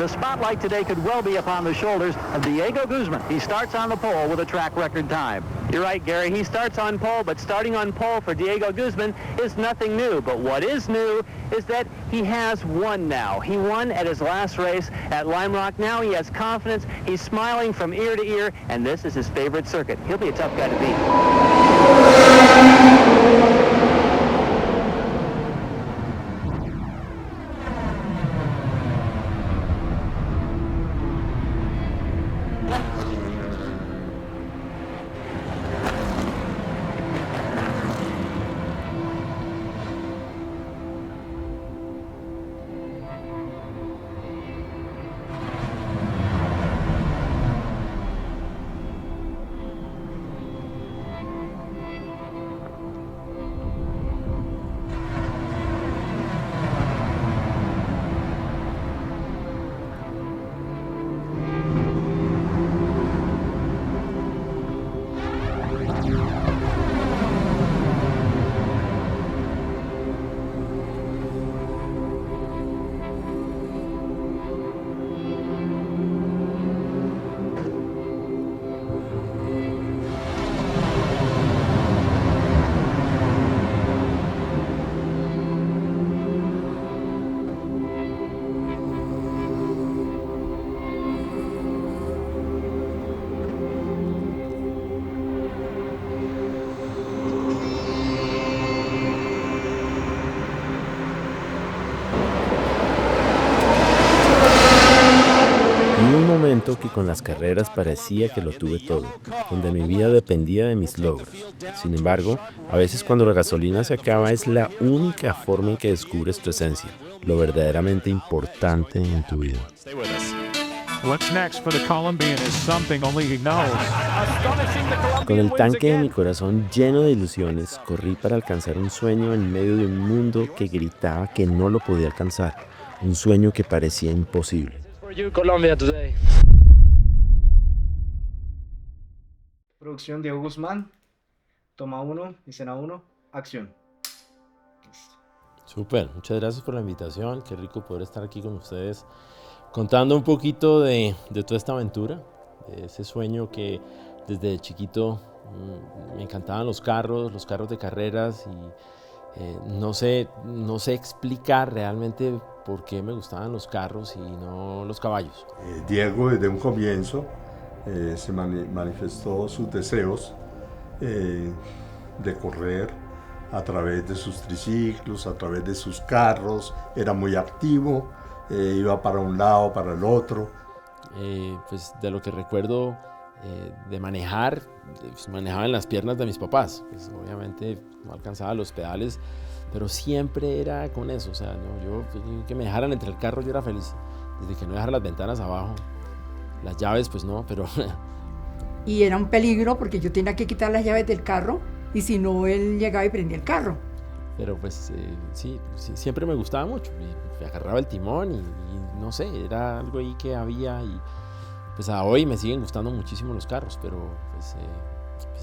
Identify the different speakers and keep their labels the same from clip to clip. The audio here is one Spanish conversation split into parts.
Speaker 1: the spotlight today could well be upon the shoulders of Diego Guzman. He starts on the pole with a track record time. You're right, Gary. He starts on pole, but starting on pole for Diego Guzman is nothing new. But what is new is that he has won now. He won at his last race at Lime Rock. Now he has confidence. He's smiling from ear to ear, and this is his favorite circuit. He'll be a tough guy to beat.
Speaker 2: Que con las carreras parecía que lo tuve todo, donde mi vida dependía de mis logros. Sin embargo, a veces cuando la gasolina se acaba es la única forma en que descubres tu esencia, lo verdaderamente importante en tu vida. Con el tanque de mi corazón lleno de ilusiones, corrí para alcanzar un sueño en medio de un mundo que gritaba que no lo podía alcanzar, un sueño que parecía imposible.
Speaker 3: Producción Diego Guzmán, toma 1, escena 1, acción.
Speaker 2: Súper, muchas gracias por la invitación, qué rico poder estar aquí con ustedes contando un poquito de toda esta aventura, de ese sueño que desde chiquito me encantaban los carros de carreras y no sé explicar realmente por qué me gustaban los carros y no los caballos.
Speaker 4: Diego desde un comienzo se manifestó sus deseos de correr a través de sus triciclos, a través de sus carros, era muy activo, iba para un lado, para el otro.
Speaker 2: Pues de lo que recuerdo de manejar, pues manejaba en las piernas de mis papás, pues obviamente no alcanzaba los pedales, pero siempre era con eso, o sea, yo que me dejaran entre el carro yo era feliz, desde que no dejaran las ventanas abajo. Las llaves, pues no, pero...
Speaker 5: Y era un peligro porque yo tenía que quitar las llaves del carro y si no, él llegaba y prendía el carro.
Speaker 2: Pero pues sí, siempre me gustaba mucho. Y me agarraba el timón y no sé, era algo ahí que había y pues a hoy me siguen gustando muchísimo los carros, pero pues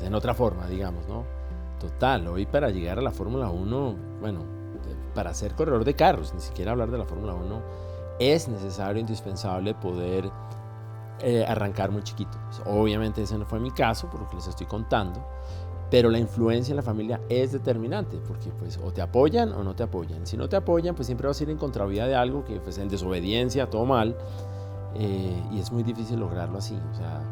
Speaker 2: en otra forma, digamos, ¿no? Total, hoy para llegar a la Fórmula 1, bueno, para ser corredor de carros, ni siquiera hablar de la Fórmula 1, es necesario, indispensable poder... arrancar muy chiquito. Obviamente ese no fue mi caso, por lo que les estoy contando, pero la influencia en la familia es determinante, porque pues o te apoyan o no te apoyan. Si no te apoyan, pues siempre vas a ir en contravía de algo que pues en desobediencia, todo mal, y es muy difícil lograrlo así. O sea,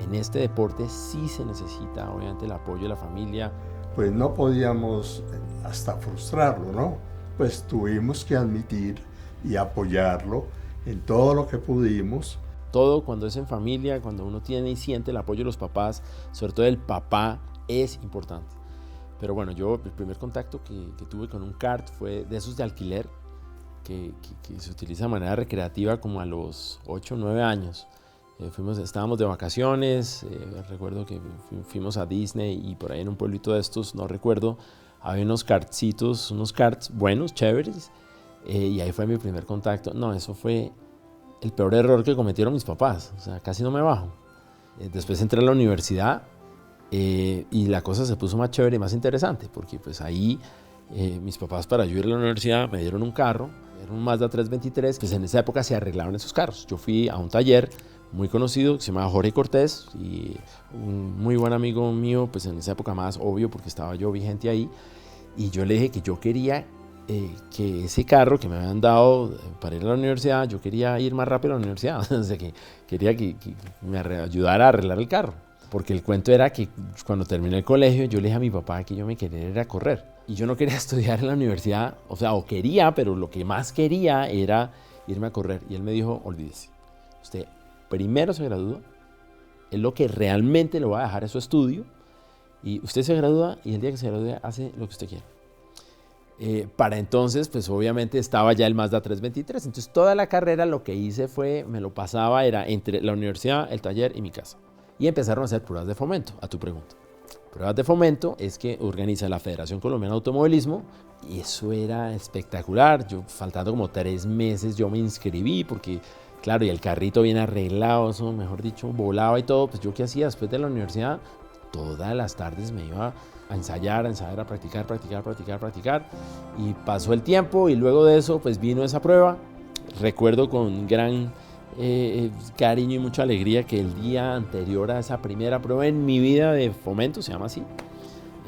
Speaker 2: en este deporte sí se necesita obviamente el apoyo de la familia.
Speaker 4: Pues no podíamos hasta frustrarlo, ¿no? Pues tuvimos que admitir y apoyarlo en todo lo que pudimos.
Speaker 2: Todo cuando es en familia, cuando uno tiene y siente el apoyo de los papás, sobre todo el papá, es importante. Pero bueno, yo el primer contacto que tuve con un kart fue de esos de alquiler, que se utiliza de manera recreativa como a los 8 o 9 años. Estábamos de vacaciones, recuerdo que fuimos a Disney y por ahí en un pueblito de estos, no recuerdo, había unos kartsitos, unos karts buenos, chéveres, y ahí fue mi primer contacto. No, eso fue el peor error que cometieron mis papás, o sea, casi no me bajo. Después entré a la universidad y la cosa se puso más chévere y más interesante, porque pues ahí mis papás, para yo ir a la universidad, me dieron un carro, era un Mazda 323, pues en esa época se arreglaban esos carros. Yo fui a un taller muy conocido que se llamaba Jorge Cortés, y un muy buen amigo mío, pues en esa época más obvio porque estaba yo vigente ahí, y yo le dije que yo quería que ese carro que me habían dado para ir a la universidad, yo quería ir más rápido a la universidad, o sea, que quería que me ayudara a arreglar el carro. Porque el cuento era que cuando terminé el colegio, yo le dije a mi papá que yo me quería ir a correr. Y yo no quería estudiar en la universidad, o quería, pero lo que más quería era irme a correr. Y él me dijo, olvídese, usted primero se gradúa, es lo que realmente lo va a dejar es su estudio, y usted se gradúa y el día que se gradúe hace lo que usted quiera. Para entonces, pues obviamente estaba ya el Mazda 323, entonces toda la carrera lo que hice fue, me lo pasaba, era entre la universidad, el taller y mi casa. Y empezaron a hacer pruebas de fomento, a tu pregunta. Pruebas de fomento es que organiza la Federación Colombiana de Automovilismo, y eso era espectacular. Yo, faltando como 3 meses, yo me inscribí porque, claro, y el carrito bien arreglado, eso, mejor dicho, volaba y todo. Pues yo, ¿qué hacía después de la universidad? Todas las tardes me iba a ensayar, a practicar. Y pasó el tiempo y luego de eso, pues vino esa prueba. Recuerdo con gran cariño y mucha alegría que el día anterior a esa primera prueba en mi vida de fomento, se llama así,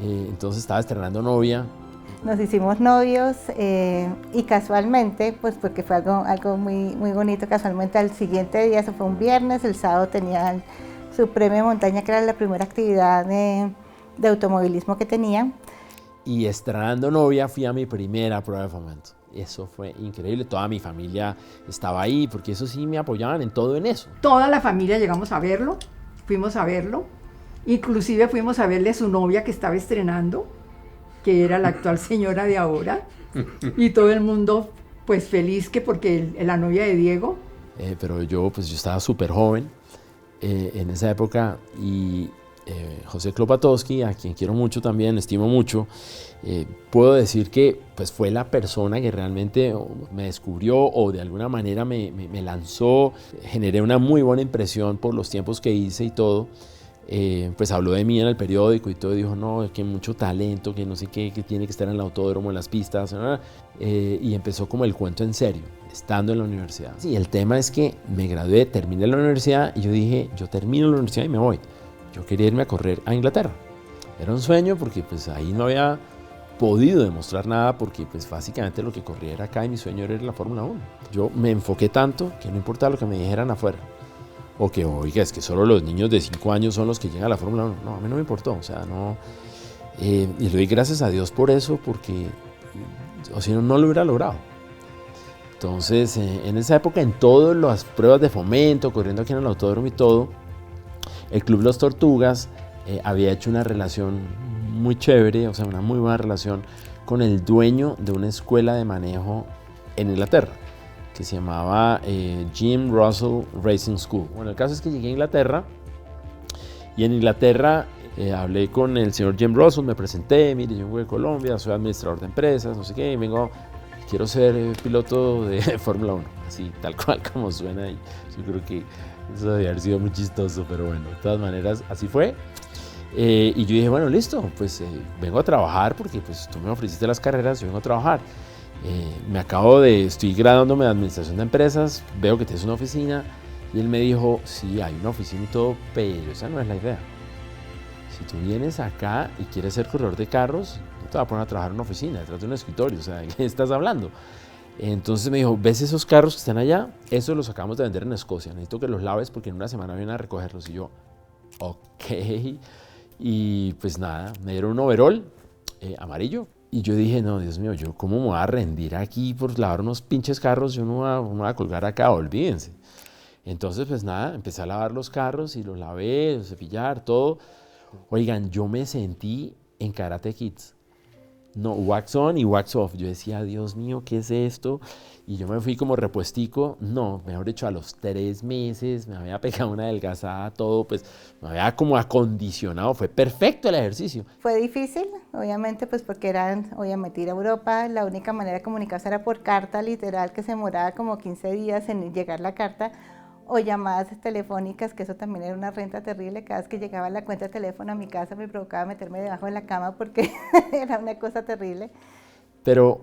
Speaker 2: entonces estaba estrenando novia.
Speaker 6: Nos hicimos novios y casualmente, pues porque fue algo muy, muy bonito, casualmente al siguiente día, eso fue un viernes, el sábado tenía su premio de montaña, que era la primera actividad de automovilismo que tenía.
Speaker 2: Y estrenando novia fui a mi primera prueba de fomento. Eso fue increíble, toda mi familia estaba ahí, porque eso sí me apoyaban en todo en eso.
Speaker 5: Toda la familia llegamos a verlo, fuimos a verlo, inclusive fuimos a verle a su novia que estaba estrenando, que era la actual señora de ahora, y todo el mundo pues feliz que porque la novia de Diego.
Speaker 2: Pero yo estaba súper joven en esa época, y José Klopatowski, a quien quiero mucho también, estimo mucho, puedo decir que pues fue la persona que realmente me descubrió o de alguna manera me lanzó. Generé una muy buena impresión por los tiempos que hice y todo. Pues habló de mí en el periódico y todo, dijo, no, que mucho talento, que no sé qué, que tiene que estar en el autódromo, en las pistas, y empezó como el cuento en serio, estando en la universidad. Sí, el tema es que me gradué, terminé la universidad y yo dije, yo termino la universidad y me voy. Yo quería irme a correr a Inglaterra. Era un sueño porque pues ahí no había podido demostrar nada, porque pues básicamente lo que corría era acá y mi sueño era la Fórmula 1. Yo me enfoqué tanto que no importaba lo que me dijeran afuera. O que, oiga, es que solo los niños de 5 años son los que llegan a la Fórmula 1. No, a mí no me importó, o sea, no. Y le doy gracias a Dios por eso, porque o si no, no lo hubiera logrado. Entonces, en esa época, en todas las pruebas de fomento, corriendo aquí en el autódromo y todo, el Club Los Tortugas había hecho una relación muy chévere, o sea, una muy buena relación con el dueño de una escuela de manejo en Inglaterra, que se llamaba Jim Russell Racing School. Bueno, el caso es que llegué a Inglaterra, y en Inglaterra hablé con el señor Jim Russell, me presenté, mire, yo vengo de Colombia, soy administrador de empresas, no sé qué, quiero ser piloto de Fórmula 1, así, tal cual como suena, y yo creo que eso debe haber sido muy chistoso, pero bueno, de todas maneras, así fue. Y yo dije, bueno, listo, pues vengo a trabajar porque pues tú me ofreciste las carreras, yo vengo a trabajar. Estoy graduándome de administración de empresas, veo que tienes una oficina, y él me dijo, sí, hay una oficina y todo, pero esa no es la idea. Si tú vienes acá y quieres ser corredor de carros, no te vas a poner a trabajar en una oficina, detrás de un escritorio, o sea, ¿de qué estás hablando? Entonces me dijo, ¿ves esos carros que están allá? Esos los acabamos de vender en Escocia, necesito que los laves porque en una semana vienen a recogerlos. Y yo, ok. Y pues nada, me dieron un overall amarillo. Y yo dije, no, Dios mío, ¿yo cómo me voy a rendir aquí por lavar unos pinches carros? Yo no me voy a colgar acá, olvídense. Entonces, pues nada, empecé a lavar los carros y los lavé, los cepillar, todo. Oigan, yo me sentí en Karate Kids. No, wax on y wax off. Yo decía, Dios mío, ¿qué es esto? Y yo me fui como repuestico. No, mejor dicho, a los 3 meses me había pegado una adelgazada, todo, pues me había como acondicionado. Fue perfecto el ejercicio.
Speaker 6: Fue difícil, obviamente, pues porque obviamente ir a Europa, la única manera de comunicarse era por carta, literal, que se demoraba como 15 días en llegar la carta, o llamadas telefónicas, que eso también era una renta terrible. Cada vez que llegaba la cuenta de teléfono a mi casa me provocaba meterme debajo de la cama porque era una cosa terrible.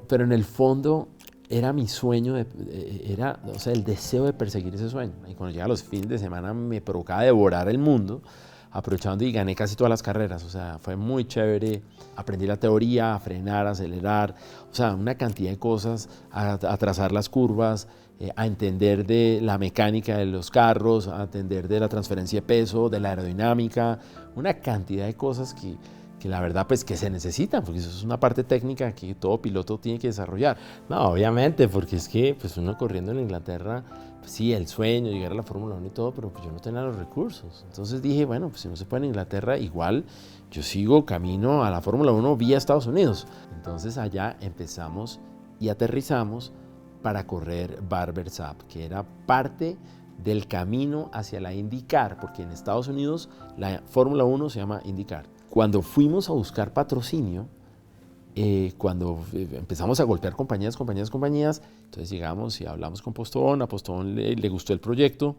Speaker 2: Pero en el fondo era mi sueño, era, o sea, el deseo de perseguir ese sueño. Y cuando llegaba los fines de semana me provocaba devorar el mundo, aprovechando y gané casi todas las carreras. O sea, fue muy chévere. Aprendí la teoría, a frenar, a acelerar, o sea, una cantidad de cosas, a trazar las curvas, a entender de la mecánica de los carros, a entender de la transferencia de peso, de la aerodinámica, una cantidad de cosas que la verdad pues que se necesitan, porque eso es una parte técnica que todo piloto tiene que desarrollar. No, obviamente, porque es que pues uno corriendo en Inglaterra, pues sí, el sueño, llegar a la Fórmula 1 y todo, pero pues yo no tenía los recursos. Entonces dije, bueno, pues si no se puede en Inglaterra, igual yo sigo camino a la Fórmula 1 vía Estados Unidos. Entonces allá empezamos y aterrizamos para correr Barber Saab, que era parte del camino hacia la IndyCar, porque en Estados Unidos la Fórmula 1 se llama IndyCar. Cuando fuimos a buscar patrocinio, cuando empezamos a golpear compañías, entonces llegamos y hablamos con Postobón, a Postobón le gustó el proyecto.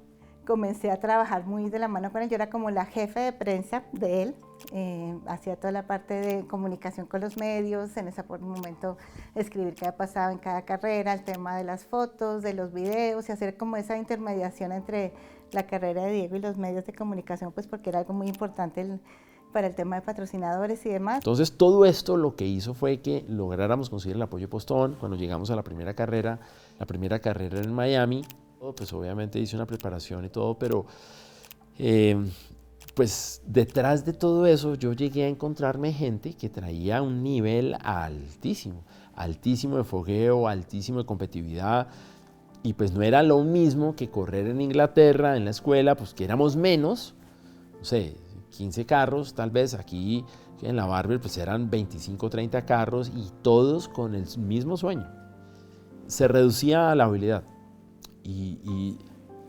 Speaker 6: Comencé a trabajar muy de la mano con él, yo era como la jefe de prensa de él, hacía toda la parte de comunicación con los medios, en ese momento escribir qué había pasado en cada carrera, el tema de las fotos, de los videos y hacer como esa intermediación entre la carrera de Diego y los medios de comunicación, pues porque era algo muy importante para el tema de patrocinadores y demás.
Speaker 2: Entonces todo esto lo que hizo fue que lográramos conseguir el apoyo de Postobón. Cuando llegamos a la primera carrera en Miami, pues obviamente hice una preparación y todo, pero pues detrás de todo eso yo llegué a encontrarme gente que traía un nivel altísimo de fogueo, altísimo de competitividad, y pues no era lo mismo que correr en Inglaterra, en la escuela, pues que éramos menos, no sé, 15 carros, tal vez aquí en la Barber pues eran 25, 30 carros y todos con el mismo sueño. Se reducía la habilidad y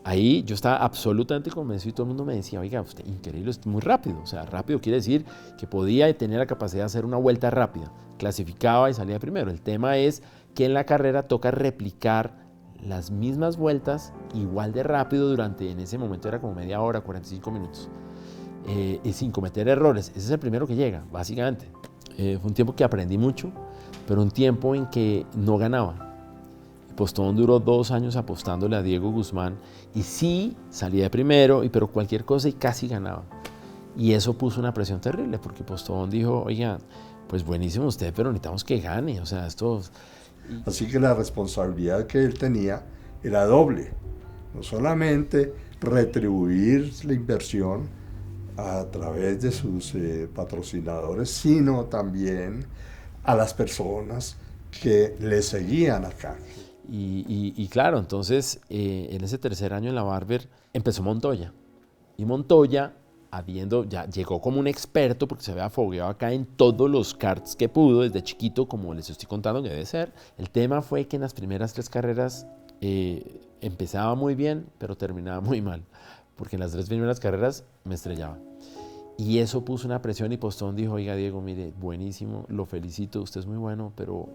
Speaker 2: ahí yo estaba absolutamente convencido y todo el mundo me decía, oiga, usted increíble, es muy rápido. O sea, rápido quiere decir que podía tener la capacidad de hacer una vuelta rápida, clasificaba y salía primero. El tema es que en la carrera toca replicar las mismas vueltas igual de rápido durante, en ese momento era como media hora, 45 minutos. Y sin cometer errores. Ese es el primero que llega, básicamente. Fue un tiempo que aprendí mucho, pero un tiempo en que no ganaba. Postobón duró 2 años apostándole a Diego Guzmán y sí salía de primero, pero cualquier cosa y casi ganaba. Y eso puso una presión terrible, porque Postobón dijo, oiga, pues buenísimo usted, pero necesitamos que gane. O sea, esto...
Speaker 4: Así que la responsabilidad que él tenía era doble. No solamente retribuir la inversión a través de sus patrocinadores, sino también a las personas que le seguían acá.
Speaker 2: Y claro, entonces en ese tercer año en la Barber empezó Montoya. Y Montoya, ya llegó como un experto porque se había fogueado acá en todos los karts que pudo, desde chiquito, como les estoy contando que debe ser. El tema fue que en las primeras 3 carreras empezaba muy bien, pero terminaba muy mal, porque en las 3 primeras carreras me estrellaba. Y eso puso una presión y Postobón dijo, oiga Diego, mire, buenísimo, lo felicito, usted es muy bueno, pero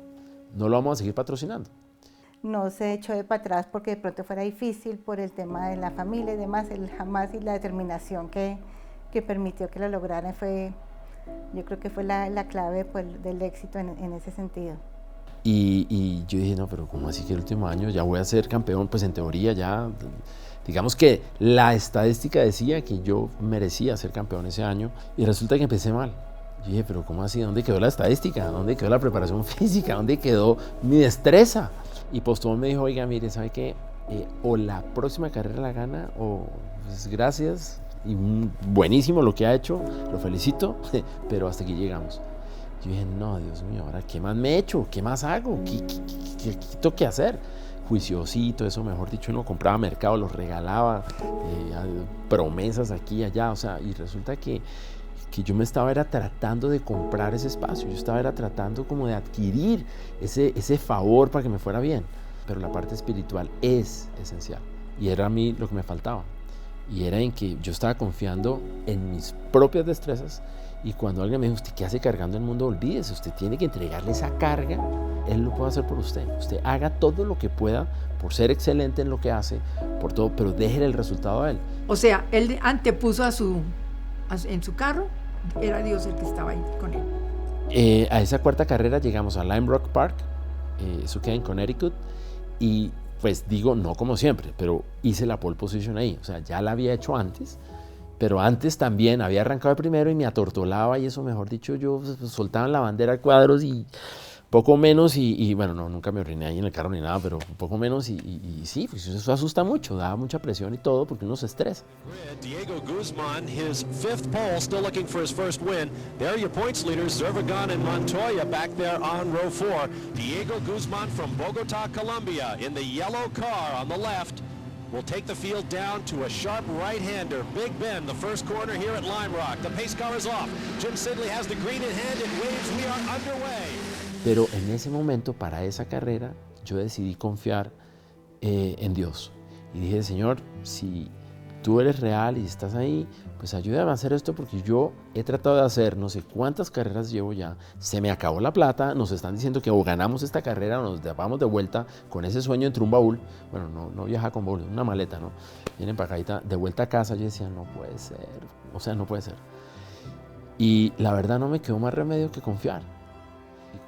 Speaker 2: no lo vamos a seguir patrocinando.
Speaker 6: No se echó de para atrás porque de pronto fuera difícil por el tema de la familia y demás, el jamás y la determinación que permitió que lo lograran yo creo que fue la clave pues, del éxito en ese sentido.
Speaker 2: Y yo dije, no, pero ¿cómo así que el último año ya voy a ser campeón? Pues en teoría ya, digamos que la estadística decía que yo merecía ser campeón ese año y resulta que empecé mal. Yo dije, pero ¿cómo así? ¿Dónde quedó la estadística? ¿Dónde quedó la preparación física? ¿Dónde quedó mi destreza? Y Postobón me dijo, oiga, mire, ¿sabe qué? O la próxima carrera la gana o pues, gracias y buenísimo lo que ha hecho, lo felicito, pero hasta aquí llegamos. Yo dije, no, Dios mío, ahora ¿qué más me he hecho? ¿Qué más hago? ¿Qué tengo que hacer? Juiciosito, eso mejor dicho, uno compraba mercado, los regalaba, promesas aquí y allá, o sea, y resulta que yo me estaba tratando de comprar ese espacio, yo estaba tratando como de adquirir ese favor para que me fuera bien, pero la parte espiritual es esencial y era a mí lo que me faltaba y era en que yo estaba confiando en mis propias destrezas y cuando alguien me dijo, ¿usted qué hace cargando el mundo? Olvídese, usted tiene que entregarle esa carga, él lo puede hacer por usted haga todo lo que pueda por ser excelente en lo que hace, por todo, pero déjele el resultado a él.
Speaker 5: O sea, él antepuso en su carro, era Dios el que estaba ahí con él.
Speaker 2: A esa 4ª carrera llegamos a Lime Rock Park eso queda en Connecticut, y pues digo, no como siempre, pero hice la pole position ahí, o sea, ya la había hecho antes, pero antes también había arrancado el primero y me atortolaba, y eso, mejor dicho, yo soltaba la bandera a cuadros y poco menos, y bueno, no, nunca me oriné ahí en el carro ni nada, pero un poco menos, y sí, pues eso asusta mucho, da mucha presión y todo, porque uno se estresa.
Speaker 7: Diego Guzman, his fifth pole, still looking for his first win. There are your points leaders, Zervigon and Montoya back there on row 4. Diego Guzman from Bogota, Colombia, in the yellow car on the left, will take the field down to a sharp right-hander. Big Ben, the first corner here at Lime Rock. The pace car is off. Jim Sidley has the green in hand. It waves. We are underway.
Speaker 2: Pero en ese momento, para esa carrera, yo decidí confiar en Dios. Y dije, Señor, si tú eres real y estás ahí, pues ayúdame a hacer esto, porque yo he tratado de hacer no sé cuántas carreras llevo ya, se me acabó la plata, nos están diciendo que o ganamos esta carrera o nos vamos de vuelta con ese sueño entre un baúl. Bueno, no viaja con baúl, una maleta, ¿no? Viene empacadita, de vuelta a casa. Yo decía, no puede ser, o sea, no puede ser. Y la verdad no me quedó más remedio que confiar.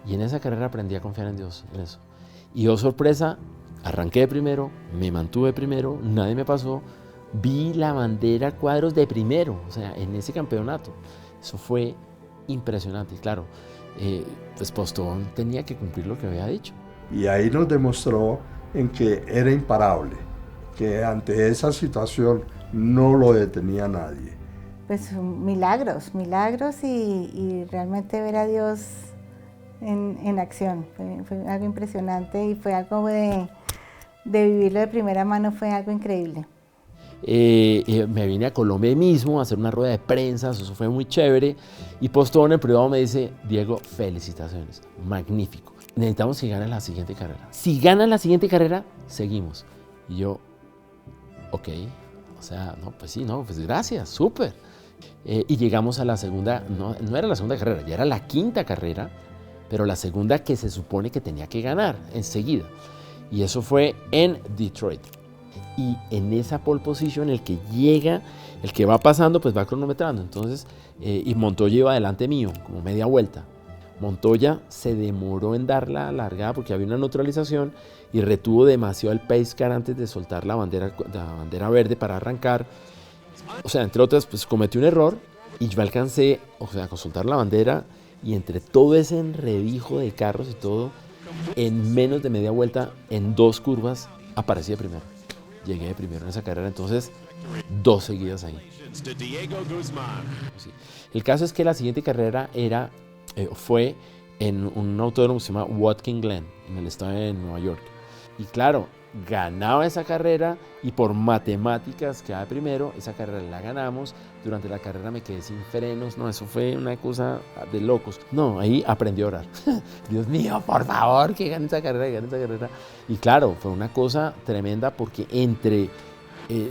Speaker 2: Y en esa carrera aprendí a confiar en Dios, en eso. Y oh sorpresa, arranqué de primero, me mantuve primero, nadie me pasó, vi la bandera cuadros de primero, o sea, en ese campeonato. Eso fue impresionante. Y claro, pues Postobón tenía que cumplir lo que había dicho.
Speaker 4: Y ahí nos demostró en que era imparable, que ante esa situación no lo detenía nadie.
Speaker 6: Pues milagros y realmente ver a Dios en acción. Fue algo impresionante y fue algo de vivirlo de primera mano, fue algo increíble.
Speaker 2: Me vine a Colombia mismo a hacer una rueda de prensa, eso fue muy chévere, y Postobón en privado me dice, Diego, felicitaciones, magnífico, necesitamos que gane la siguiente carrera. Si gana la siguiente carrera, seguimos. Y yo, ok, o sea, no, pues sí, no, pues gracias, súper. Y llegamos a la segunda, no era la segunda carrera, ya era la quinta carrera, pero la segunda que se supone que tenía que ganar enseguida. Y eso fue en Detroit. Y en esa pole position, el que llega, el que va pasando, pues va cronometrando. Entonces, y Montoya iba delante mío, como media vuelta. Montoya se demoró en dar la largada porque había una neutralización y retuvo demasiado el pace car antes de soltar la bandera verde para arrancar. O sea, entre otras, pues cometí un error y yo alcancé, o sea, a soltar la bandera, y entre todo ese enredijo de carros y todo, en menos de media vuelta, en 2 curvas, aparecí de primero. Llegué de primero en esa carrera, entonces 2 seguidas ahí. Sí. El caso es que la siguiente carrera fue en un autódromo que se llama Watkins Glen, en el estado de Nueva York. Y claro, ganaba esa carrera y por matemáticas quedaba primero. Esa carrera la ganamos. Durante la carrera me quedé sin frenos. No, eso fue una cosa de locos. No, ahí aprendí a orar. Dios mío, por favor, que gane esa carrera, que gane esa carrera. Y claro, fue una cosa tremenda porque entre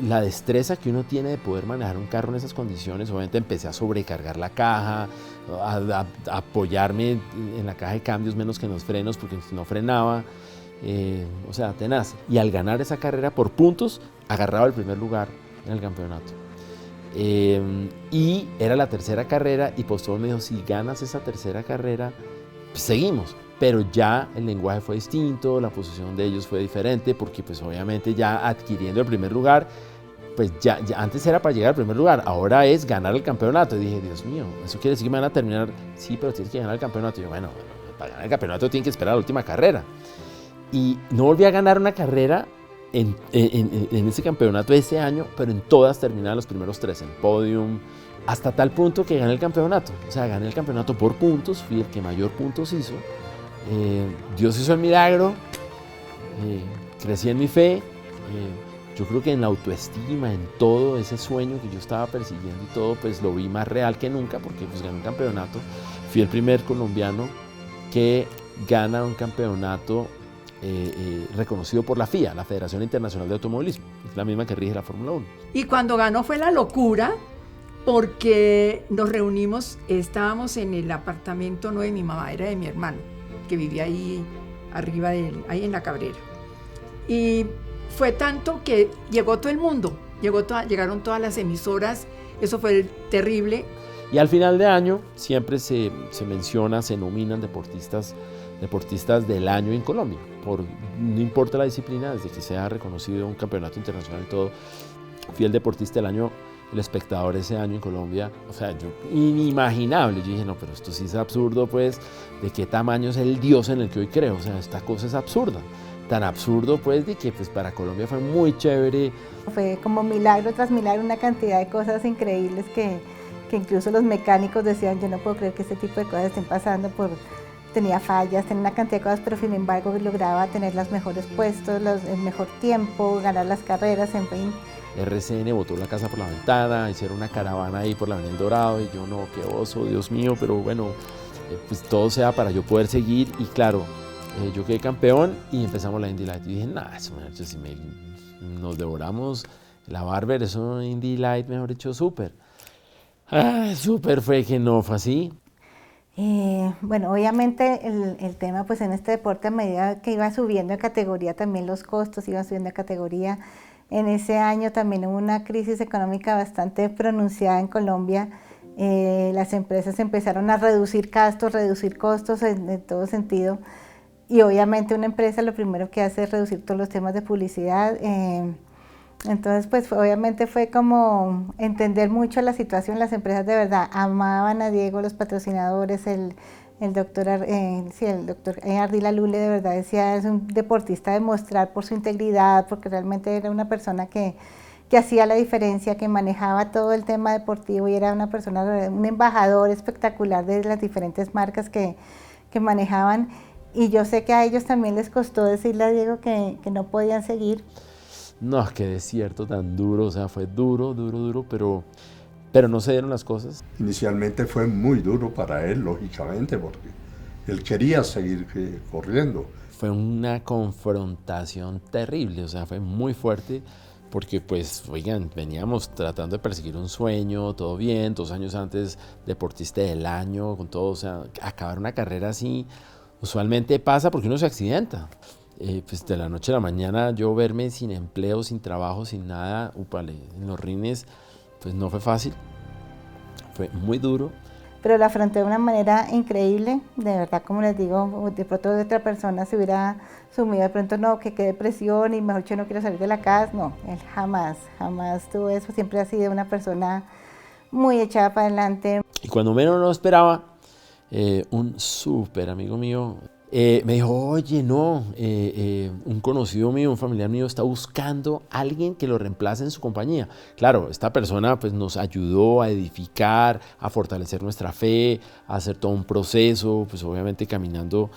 Speaker 2: la destreza que uno tiene de poder manejar un carro en esas condiciones, obviamente empecé a sobrecargar la caja, a apoyarme en la caja de cambios menos que en los frenos porque no frenaba. O sea, tenaz. Y al ganar esa carrera por puntos, agarraba el primer lugar en el campeonato. Y era la tercera carrera y Postobón me dijo, si ganas esa tercera carrera, pues seguimos. Pero ya el lenguaje fue distinto, la posición de ellos fue diferente, porque pues obviamente ya adquiriendo el primer lugar, pues ya antes era para llegar al primer lugar, ahora es ganar el campeonato. Y dije, Dios mío, ¿eso quiere decir que me van a terminar? Sí, pero tienes que ganar el campeonato. Y yo, bueno, para ganar el campeonato tienen que esperar a la última carrera. Y no volví a ganar una carrera en ese campeonato de ese año, pero en todas terminaban los primeros 3 en podium, hasta tal punto que gané el campeonato. O sea, gané el campeonato por puntos, fui el que mayor puntos hizo. Dios hizo el milagro, crecí en mi fe. Yo creo que en la autoestima, en todo ese sueño que yo estaba persiguiendo y todo, pues lo vi más real que nunca, porque pues gané un campeonato. Fui el primer colombiano que gana un campeonato reconocido por la FIA, la Federación Internacional de Automovilismo, es la misma que rige la Fórmula 1.
Speaker 5: Y cuando ganó fue la locura, porque nos reunimos, estábamos en el apartamento no de mi mamá, era de mi hermano, que vivía ahí arriba ahí en la Cabrera. Y fue tanto que llegó todo el mundo, llegaron todas las emisoras, eso fue terrible.
Speaker 2: Y al final de año siempre se menciona, se nominan deportistas deportistas del año en Colombia, no importa la disciplina, desde que sea reconocido un campeonato internacional y todo, fui el deportista del año, el espectador ese año en Colombia, o sea, inimaginable. Yo dije, no, pero esto sí es absurdo, pues, ¿de qué tamaño es el Dios en el que hoy creo? O sea, esta cosa es absurda, tan absurdo, pues, de que pues, para Colombia fue muy chévere.
Speaker 6: Fue como milagro tras milagro, una cantidad de cosas increíbles que incluso los mecánicos decían, yo no puedo creer que este tipo de cosas estén pasando tenía fallas, tenía una cantidad de cosas, pero sin embargo lograba tener los mejores puestos, el mejor tiempo, ganar las carreras, en fin.
Speaker 2: RCN botó la casa por la ventana, hicieron una caravana ahí por la Avenida El Dorado y yo, no, qué oso, Dios mío, pero bueno, pues todo sea para yo poder seguir y claro, yo quedé campeón y empezamos la Indy Light. Y dije, nada, eso, si nos devoramos la Barber, eso Indy Light, mejor dicho, súper. Súper fue que no fue así.
Speaker 6: Bueno, obviamente el tema pues en este deporte a medida que iba subiendo de categoría también los costos iban subiendo de categoría. En ese año también hubo una crisis económica bastante pronunciada en Colombia. Las empresas empezaron a reducir gastos, reducir costos en todo sentido. Y obviamente una empresa lo primero que hace es reducir todos los temas de publicidad. Entonces, pues obviamente fue como entender mucho la situación. Las empresas de verdad amaban a Diego, los patrocinadores, el doctor Ardila Lule de verdad decía, es un deportista de mostrar por su integridad, porque realmente era una persona que hacía la diferencia, que manejaba todo el tema deportivo y era una persona, un embajador espectacular de las diferentes marcas que manejaban. Y yo sé que a ellos también les costó decirle a Diego que no podían seguir.
Speaker 2: No, qué desierto tan duro, o sea, fue duro, pero no se dieron las cosas.
Speaker 4: Inicialmente fue muy duro para él, lógicamente, porque él quería seguir corriendo.
Speaker 2: Fue una confrontación terrible, o sea, fue muy fuerte, porque pues, oigan, veníamos tratando de perseguir un sueño, todo bien, 2 años antes, deportista del año, con todo, o sea, acabar una carrera así, usualmente pasa porque uno se accidenta. Pues de la noche a la mañana yo verme sin empleo, sin trabajo, sin nada, en los rines, pues no fue fácil, fue muy duro.
Speaker 6: Pero lo afronté de una manera increíble, de verdad, como les digo, de pronto de otra persona se hubiera sumido, de pronto no, que qué depresión y mejor yo no quiero salir de la casa, no, él jamás tuvo eso, siempre ha sido una persona muy echada para adelante.
Speaker 2: Y cuando menos lo esperaba, un súper amigo mío me dijo, oye, no, un conocido mío, un familiar mío está buscando a alguien que lo reemplace en su compañía. Claro, esta persona pues, nos ayudó a edificar, a fortalecer nuestra fe, a hacer todo un proceso, pues obviamente caminando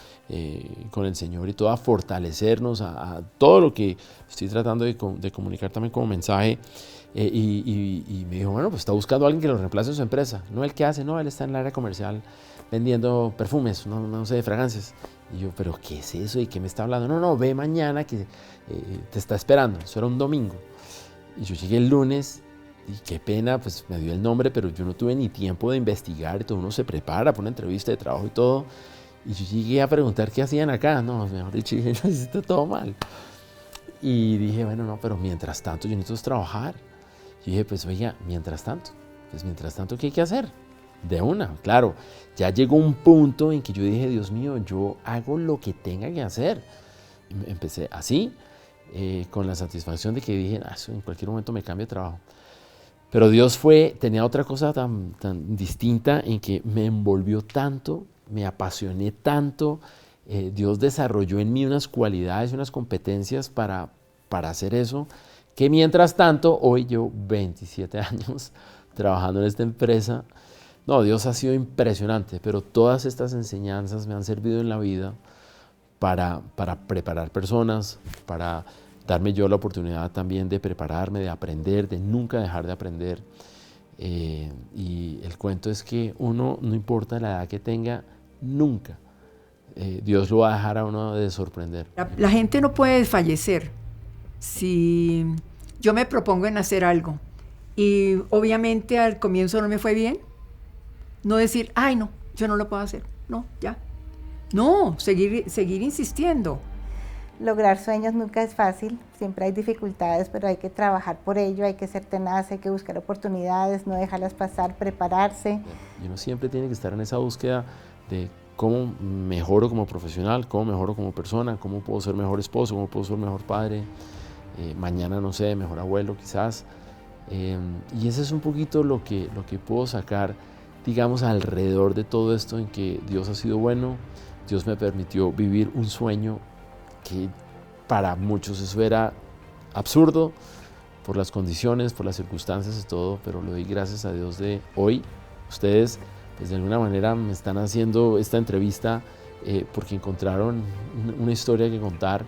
Speaker 2: con el Señor y todo, a fortalecernos, a todo lo que estoy tratando de comunicar también como mensaje. Y me dijo, bueno, pues está buscando a alguien que lo reemplace en su empresa. No él que hace, no, él está en el área comercial vendiendo perfumes, no sé, fragancias. Y yo, ¿pero qué es eso? ¿Y qué me está hablando? No, ve mañana que te está esperando. Eso era un domingo. Y yo llegué el lunes y qué pena, pues me dio el nombre, pero yo no tuve ni tiempo de investigar. Y todo uno se prepara para una entrevista de trabajo y todo. Y yo llegué a preguntar qué hacían acá. No, mejor dicho, está todo mal. Y dije, bueno, no, pero mientras tanto yo necesito trabajar. Y dije, pues oiga, mientras tanto, ¿qué hay que hacer? De una, claro, ya llegó un punto en que yo dije, Dios mío, yo hago lo que tenga que hacer. Empecé así, con la satisfacción de que dije, en cualquier momento me cambio de trabajo. Pero Dios tenía otra cosa tan distinta en que me envolvió tanto, me apasioné tanto. Dios desarrolló en mí unas cualidades, unas competencias para hacer eso, que mientras tanto, hoy llevo 27 años trabajando en esta empresa. No, Dios ha sido impresionante, pero todas estas enseñanzas me han servido en la vida para preparar personas, para darme yo la oportunidad también de prepararme, de aprender, de nunca dejar de aprender. Y el cuento es que uno, no importa la edad que tenga, nunca Dios lo va a dejar a uno de sorprender.
Speaker 5: La gente no puede desfallecer si yo me propongo en hacer algo y obviamente al comienzo no me fue bien. No decir, ay no, yo no lo puedo hacer, no, ya. No, seguir insistiendo.
Speaker 6: Lograr sueños nunca es fácil, siempre hay dificultades, pero hay que trabajar por ello, hay que ser tenaz, hay que buscar oportunidades, no dejarlas pasar, prepararse.
Speaker 2: Y uno siempre tiene que estar en esa búsqueda de cómo mejoro como profesional, cómo mejoro como persona, cómo puedo ser mejor esposo, cómo puedo ser mejor padre, mañana no sé, mejor abuelo quizás. Y ese es un poquito lo que puedo sacar, digamos, alrededor de todo esto, en que Dios ha sido bueno. Dios me permitió vivir un sueño que para muchos eso era absurdo por las condiciones, por las circunstancias y todo, pero le doy gracias a Dios de hoy. Ustedes, pues de alguna manera me están haciendo esta entrevista porque encontraron una historia que contar,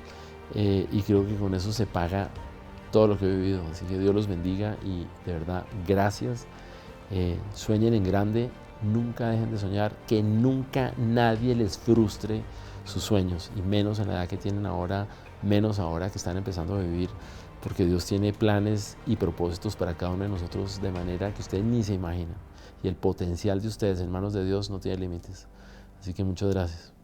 Speaker 2: y creo que con eso se paga todo lo que he vivido. Así que Dios los bendiga y de verdad, gracias. Sueñen en grande, nunca dejen de soñar, que nunca nadie les frustre sus sueños, y menos en la edad que tienen ahora, menos ahora que están empezando a vivir, porque Dios tiene planes y propósitos para cada uno de nosotros de manera que ustedes ni se imaginan, y el potencial de ustedes en manos de Dios no tiene límites. Así que muchas gracias.